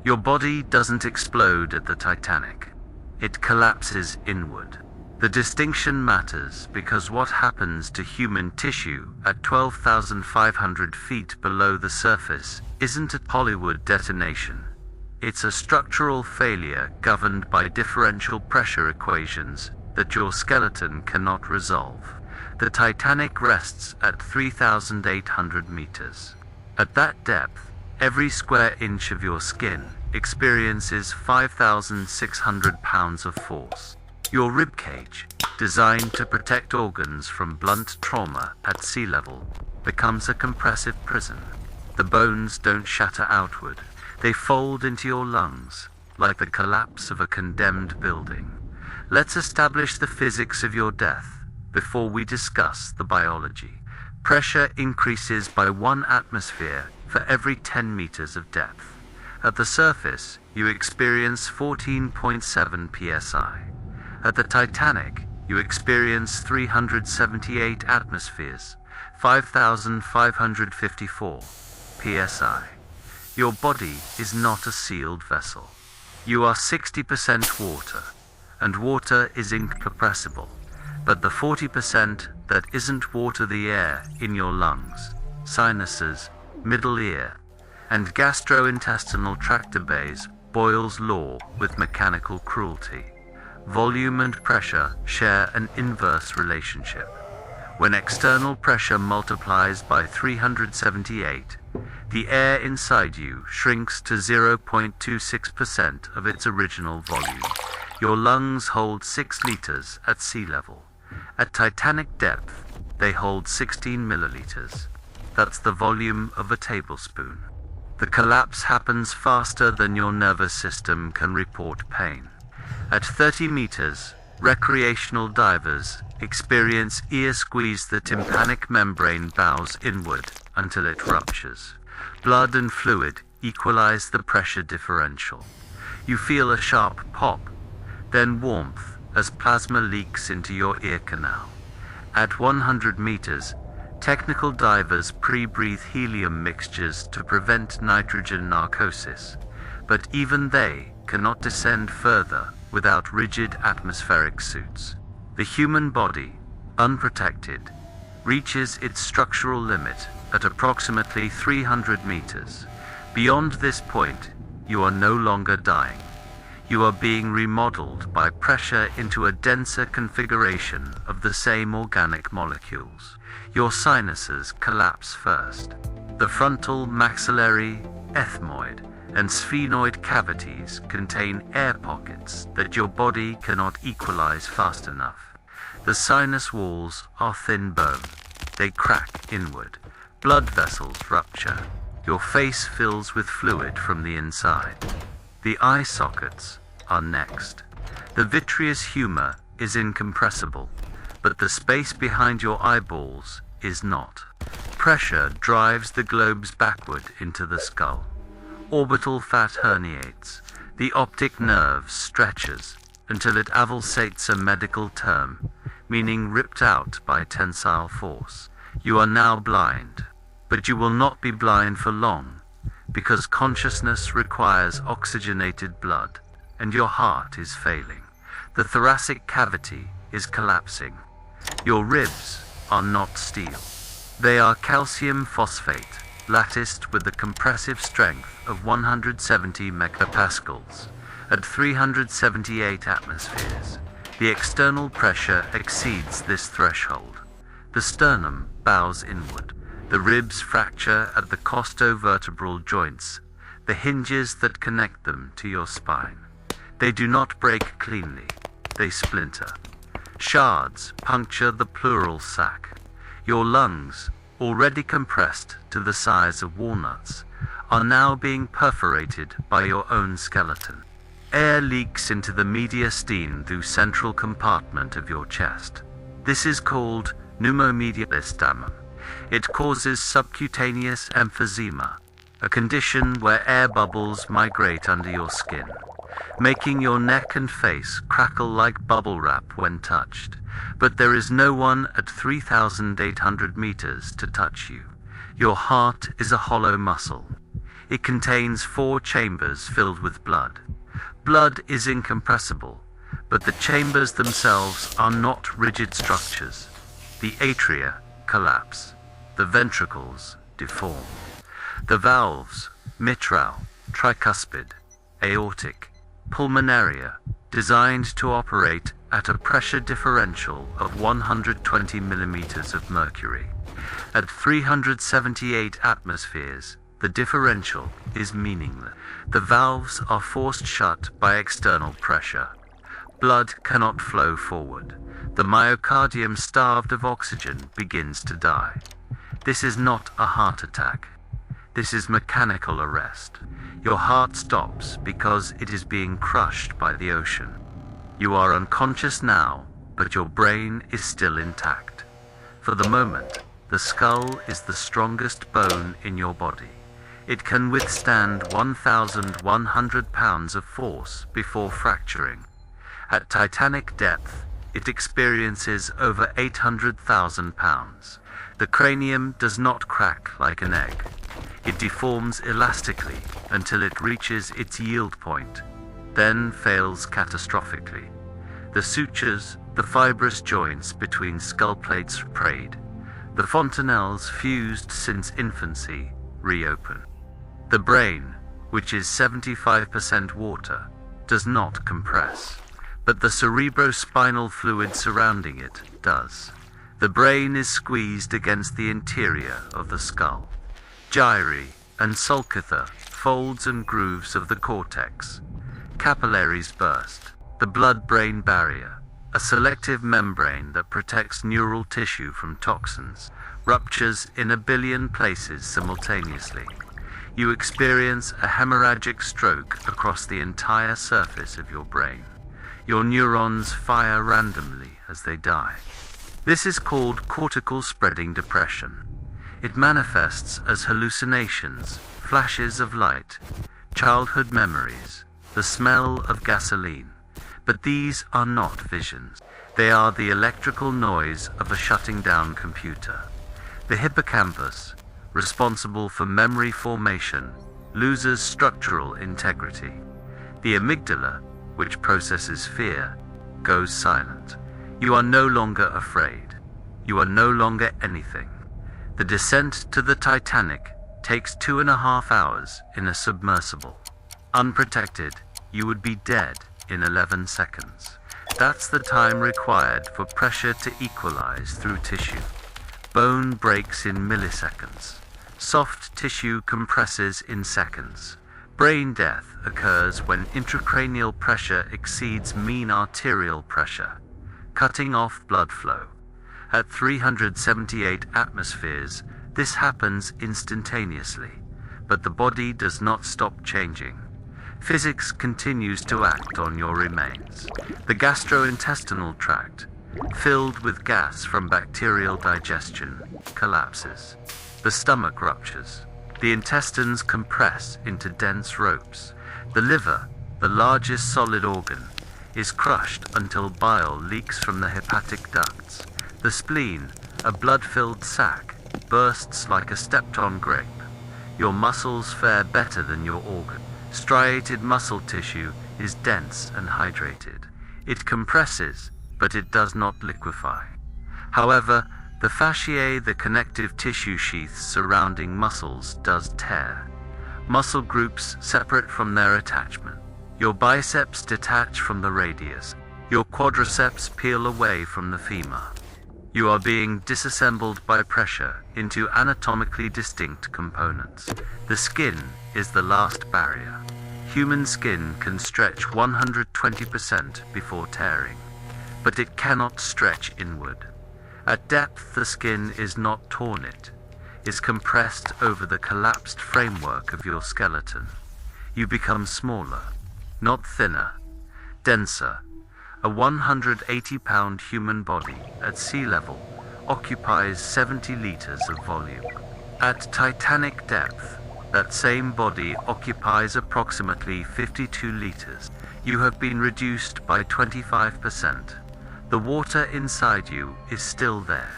Your body doesn't explode at the Titanic. It collapses inward. The distinction matters because what happens to human tissue at 12,500 feet below the surface isn't a Hollywood detonation. It's a structural failure governed by differential pressure equations that your skeleton cannot resolve. The Titanic rests at 3,800 meters. At that depth, every square inch of your skin experiences 5,600 pounds of force. Your ribcage, designed to protect organs from blunt trauma at sea level, becomes a compressive prison. The bones don't shatter outward. They fold into your lungs, like the collapse of a condemned building. Let's establish the physics of your death before we discuss the biology. Pressure increases by 1 atmosphere for every 10 meters of depth. At the surface, you experience 14.7 psi. At the Titanic, you experience 378 atmospheres, 5,554 psi. Your body is not a sealed vessel. You are 60% water, and water is incompressible. But the 40% that isn't water, the air in your lungs, sinuses, middle ear, and gastrointestinal tract obeys Boyle's law with mechanical cruelty. Volume and pressure share an inverse relationship. When external pressure multiplies by 378, the air inside you shrinks to 0.26% of its original volume. Your lungs hold 6 liters at sea level. At Titanic depth, they hold 16 milliliters. That's the volume of a tablespoon. The collapse happens faster than your nervous system can report pain. At 30 meters, recreational divers experience ear squeeze. The tympanic membrane bows inward until it ruptures. Blood and fluid equalize the pressure differential. You feel a sharp pop, then warmth as plasma leaks into your ear canal. At 100 meters, technical divers pre-breathe helium mixtures to prevent nitrogen narcosis, but even they cannot descend further without rigid atmospheric suits. The human body, unprotected, reaches its structural limit at approximately 300 meters. Beyond this point, you are no longer dying. You are being remodeled by pressure into a denser configuration of the same organic molecules. Your sinuses collapse first. The frontal, maxillary, ethmoid, and sphenoid cavities contain air pockets that your body cannot equalize fast enough. The sinus walls are thin bone. They crack inward. Blood vessels rupture. Your face fills with fluid from the inside. The eye sockets are next. The vitreous humor is incompressible, but the space behind your eyeballs is not. Pressure drives the globes backward into the skull. Orbital fat herniates. The optic nerve stretches until it avulsates, a medical term, meaning ripped out by tensile force. You are now blind, but you will not be blind for long, because consciousness requires oxygenated blood, and your heart is failing. The thoracic cavity is collapsing. Your ribs are not steel. They are calcium phosphate, latticed with the compressive strength of 170 megapascals. At 378 atmospheres, the external pressure exceeds this threshold. The sternum bows inward. The ribs fracture at the costovertebral joints, the hinges that connect them to your spine. They do not break cleanly. They splinter. Shards puncture the pleural sac. Your lungs, already compressed to the size of walnuts, are now being perforated by your own skeleton. Air leaks into the mediastinum through central compartment of your chest. This is called pneumomedialis damum. It causes subcutaneous emphysema, a condition where air bubbles migrate under your skin, making your neck and face crackle like bubble wrap when touched. But there is no one at 3,800 meters to touch you. Your heart is a hollow muscle. It contains 4 chambers filled with blood. Blood is incompressible, but the chambers themselves are not rigid structures. The atria collapse. The ventricles deform. The valves, mitral, tricuspid, aortic, pulmonaria, designed to operate at a pressure differential of 120 millimeters of mercury. At 378 atmospheres, the differential is meaningless. The valves are forced shut by external pressure. Blood cannot flow forward. The myocardium, starved of oxygen, begins to die. This is not a heart attack. This is mechanical arrest. Your heart stops because it is being crushed by the ocean. You are unconscious now, but your brain is still intact. For the moment, the skull is the strongest bone in your body. It can withstand 1,100 pounds of force before fracturing. At Titanic depth, it experiences over 800,000 pounds. The cranium does not crack like an egg. It deforms elastically until it reaches its yield point, then fails catastrophically. The sutures, the fibrous joints between skull plates frayed. The fontanelles fused since infancy reopen. The brain, which is 75% water, does not compress, but the cerebrospinal fluid surrounding it does. The brain is squeezed against the interior of the skull. Gyri and sulcata, folds and grooves of the cortex. Capillaries burst. The blood-brain barrier, a selective membrane that protects neural tissue from toxins, ruptures in a billion places simultaneously. You experience a hemorrhagic stroke across the entire surface of your brain. Your neurons fire randomly as they die. This is called cortical spreading depression. It manifests as hallucinations, flashes of light, childhood memories, the smell of gasoline. But these are not visions. They are the electrical noise of a shutting down computer. The hippocampus, responsible for memory formation, loses structural integrity. The amygdala, which processes fear, goes silent. You are no longer afraid. You are no longer anything. The descent to the Titanic takes 2.5 hours in a submersible. Unprotected, you would be dead in 11 seconds. That's the time required for pressure to equalize through tissue. Bone breaks in milliseconds. Soft tissue compresses in seconds. Brain death occurs when intracranial pressure exceeds mean arterial pressure, cutting off blood flow. At 378 atmospheres, this happens instantaneously, but the body does not stop changing. Physics continues to act on your remains. The gastrointestinal tract, filled with gas from bacterial digestion, collapses. The stomach ruptures. The intestines compress into dense ropes. The liver, the largest solid organ, is crushed until bile leaks from the hepatic ducts. The spleen, a blood-filled sac, bursts like a stepped-on grape. Your muscles fare better than your organ. Striated muscle tissue is dense and hydrated. It compresses, but it does not liquefy. However, the fasciae, the connective tissue sheaths surrounding muscles, does tear. Muscle groups separate from their attachment. Your biceps detach from the radius. Your quadriceps peel away from the femur. You are being disassembled by pressure into anatomically distinct components. The skin is the last barrier. Human skin can stretch 120% before tearing, but it cannot stretch inward. At depth, the skin is not torn, it is compressed over the collapsed framework of your skeleton. You become smaller, not thinner, denser. A 180-pound human body at sea level occupies 70 liters of volume. At Titanic depth, that same body occupies approximately 52 liters. You have been reduced by 25%. The water inside you is still there.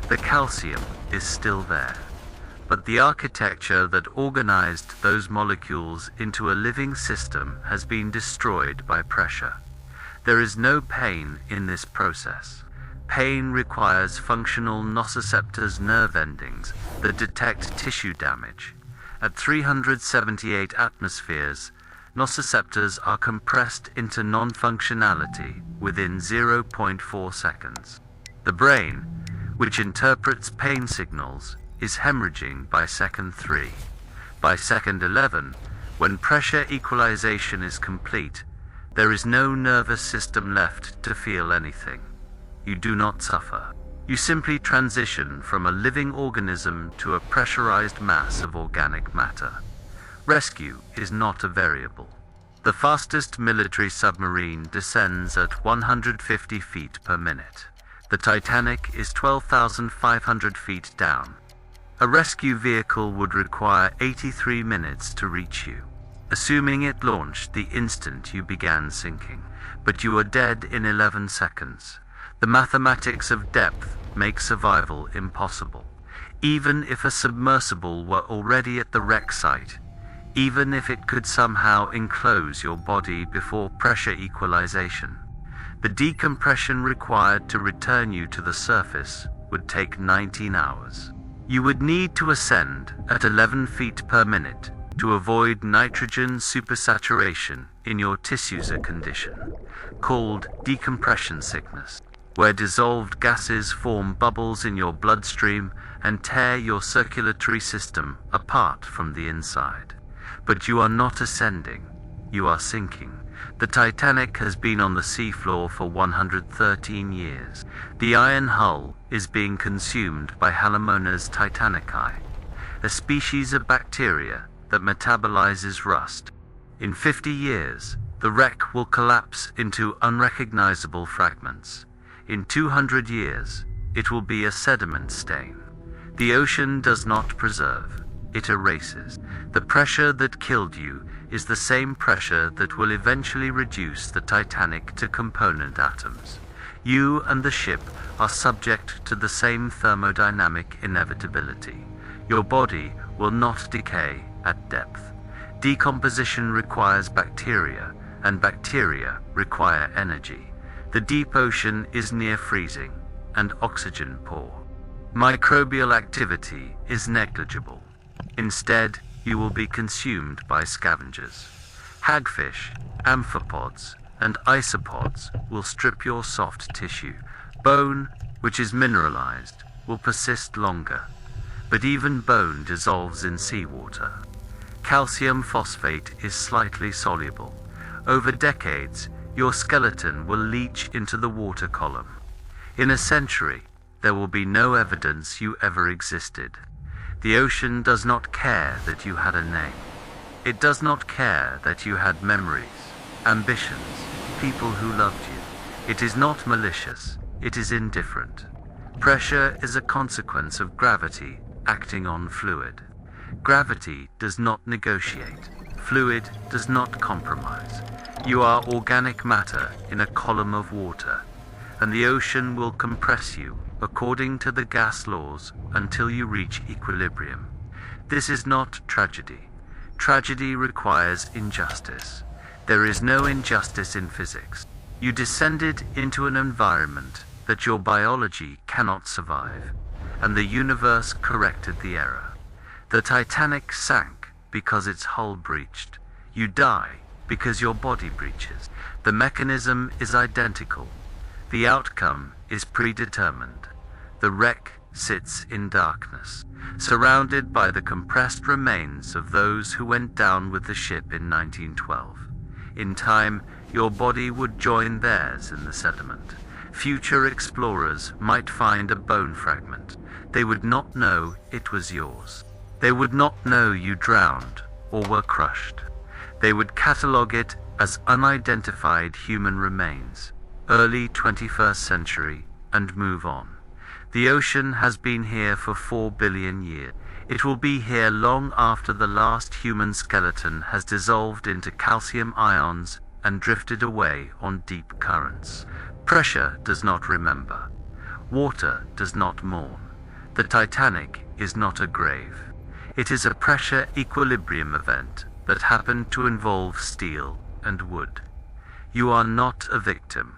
The calcium is still there. but the architecture that organized those molecules into a living system has been destroyed by pressure. There is no pain in this process. Pain requires functional nociceptors nerve endings that detect tissue damage. At 378 atmospheres, nociceptors are compressed into non-functionality within 0.4 seconds. The brain, which interprets pain signals, is hemorrhaging by second 3. By second 11, when pressure equalization is complete, there is no nervous system left to feel anything. You do not suffer. You simply transition from a living organism to a pressurized mass of organic matter. Rescue is not a variable. The fastest military submarine descends at 150 feet per minute. The Titanic is 12,500 feet down. A rescue vehicle would require 83 minutes to reach you, assuming it launched the instant you began sinking, but you are dead in 11 seconds. The mathematics of depth make survival impossible. Even if a submersible were already at the wreck site, even if it could somehow enclose your body before pressure equalization, the decompression required to return you to the surface would take 19 hours. You would need to ascend at 11 feet per minute to avoid nitrogen supersaturation in your tissues, a condition called decompression sickness, where dissolved gases form bubbles in your bloodstream and tear your circulatory system apart from the inside. But you are not ascending, you are sinking. The Titanic has been on the seafloor for 113 years. The iron hull is being consumed by Halomonas titanici, a species of bacteria that metabolizes rust. In 50 years, the wreck will collapse into unrecognizable fragments. In 200 years, it will be a sediment stain. The ocean does not preserve, it erases. The pressure that killed you is the same pressure that will eventually reduce the Titanic to component atoms. You and the ship are subject to the same thermodynamic inevitability. Your body will not decay at depth. Decomposition requires bacteria, and bacteria require energy. The deep ocean is near freezing, and oxygen poor. Microbial activity is negligible. Instead, you will be consumed by scavengers. Hagfish, amphipods, and isopods will strip your soft tissue. Bone, which is mineralized, will persist longer, but even bone dissolves in seawater. Calcium phosphate is slightly soluble. Over decades, your skeleton will leach into the water column. In a century, there will be no evidence you ever existed. The ocean does not care that you had a name. It does not care that you had memories, ambitions, people who loved you. It is not malicious, it is indifferent. Pressure is a consequence of gravity acting on fluid. Gravity does not negotiate. Fluid does not compromise. You are organic matter in a column of water, and the ocean will compress you according to the gas laws until you reach equilibrium. This is not tragedy. Tragedy requires injustice. There is no injustice in physics. You descended into an environment that your biology cannot survive, and the universe corrected the error. The Titanic sank because its hull breached. You die because your body breaches. The mechanism is identical. The outcome is predetermined. The wreck sits in darkness, surrounded by the compressed remains of those who went down with the ship in 1912. In time, your body would join theirs in the sediment. Future explorers might find a bone fragment. They would not know it was yours. They would not know you drowned or were crushed. They would catalog it as unidentified human remains, early 21st century, and move on. The ocean has been here for 4 billion years. It will be here long after the last human skeleton has dissolved into calcium ions and drifted away on deep currents. Pressure does not remember. Water does not mourn. The Titanic is not a grave. It is a pressure equilibrium event that happened to involve steel and wood. You are not a victim.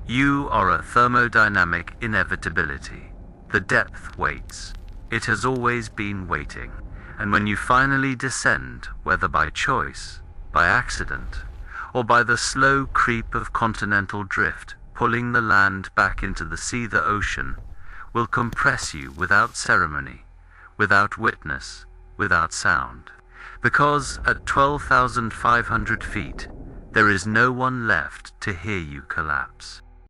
You are a thermodynamic inevitability. The depth waits. It has always been waiting. And when you finally descend, whether by choice, by accident, or by the slow creep of continental drift pulling the land back into the sea, the ocean will compress you without ceremony, without witness, without sound. Because at 12,500 feet, there is no one left to hear you collapse.